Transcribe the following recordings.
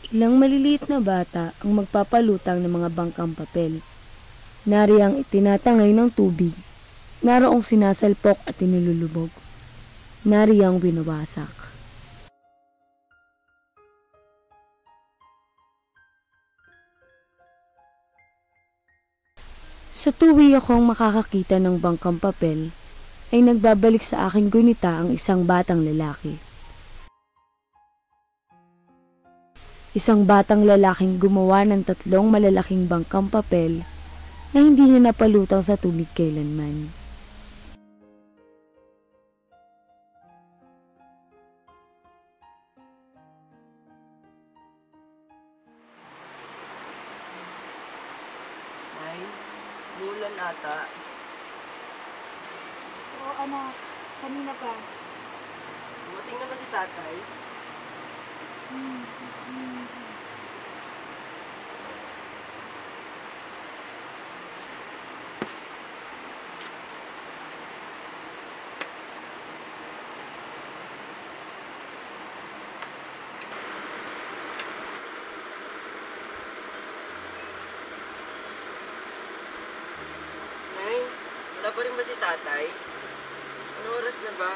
Ilang maliliit na bata ang magpapalutang ng mga bangkang papel. Nariyang itinatangay ng tubig, naroong sinasalpok at inilulubog, nariyang winawasak. Sa tuwi akong makakakita ng bangkang papel, ay nagbabalik sa aking gunita ang isang batang lalaki. Isang batang lalaking gumawa ng 3 malalaking bangkang papel na hindi niya napalutang sa tubig kailanman. Nay, mulan ata. Oo anak, kanina pa. Dumating na ba si tatay? Nay, wala pa rin ba si tatay? Anong oras na ba?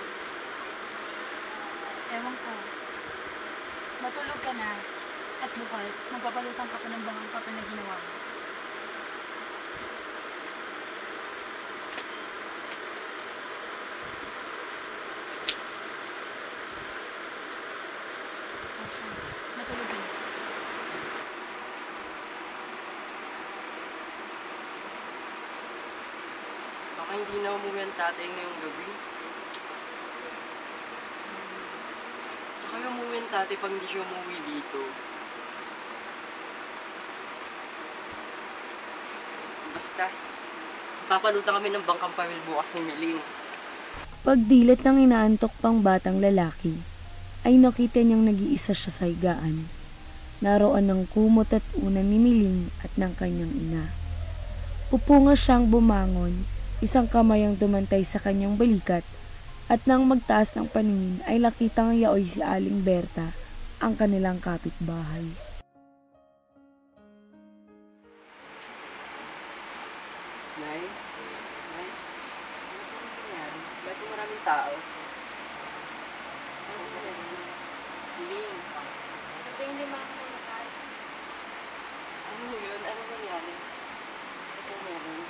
Ewan ko. Matulog ka na. At bukas, magpapalutang ka pa ng bangang papel na ginawa mo. Asya, matulog ka na. Baka hindi na umuwi ang tatay ngayong gabi. Saka umuwi ang tatay pag hindi siya umuwi dito. Basta, papalutang kami ng bangkang pamil bukas ng miling. Pagdilat ng inaantok pang batang lalaki, ay nakita niyang nag-iisa siya sa higaan. Naroon ng kumot at unan ni Miling at ng kanyang ina. Upunga siyang bumangon, isang kamay ang tumantay sa kanyang balikat, at nang magtaas ng paningin ay nakitang yaoy si Aling Berta, ang kanilang kapitbahay. Nay? Nay? Ano ba yan? Ba't maraming tao? Ano ba yan? Miling. Labing lima ako namatay. Ano yun? Ano nangyari? Ito meron.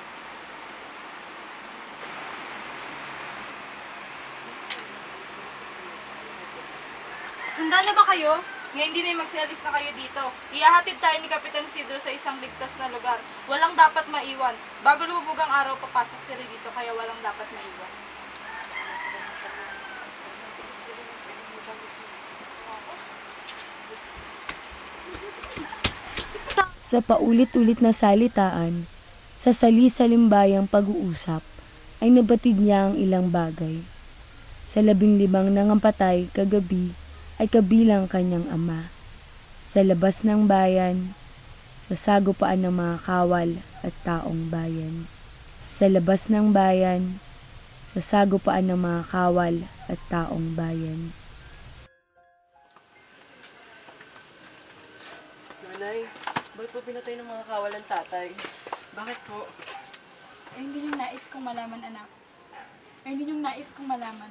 Handa na ba kayo? Ngayon din ay magsialis na kayo dito. Ihahatid tayo ni Kapitan Isidro sa isang ligtas na lugar. Walang dapat maiwan. Bago lumubog ang araw, papasok sila dito, kaya walang dapat maiwan. Sa paulit-ulit na salitaan, sa sali-salimbayang pag-uusap, ay nabatid niya ang ilang bagay. Sa 15 nangampatay kagabi ay kabilang kanyang ama. Sa labas ng bayan, sa sagupaan ng mga kawal at taong bayan. Sa labas ng bayan, sa sagupaan ng mga kawal at taong bayan. Nanay, bakit po pinatay ng mga kawalan tatay? Bakit po? Eh, hindi yung nais kong malaman, anak. Eh, hindi yung nais kong malaman.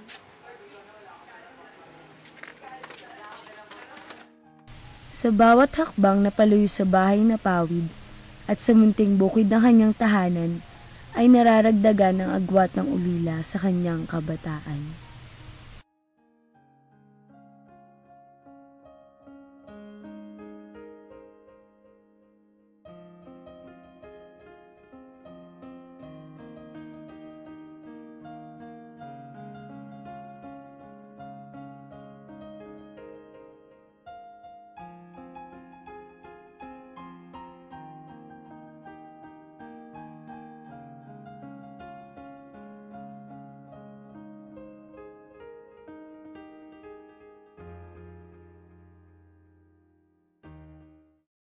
Sa bawat hakbang na palayo sa bahay na pawid at sa munting bukid ng kanyang tahanan, ay nararagdagan ng agwat ng ulila sa kanyang kabataan.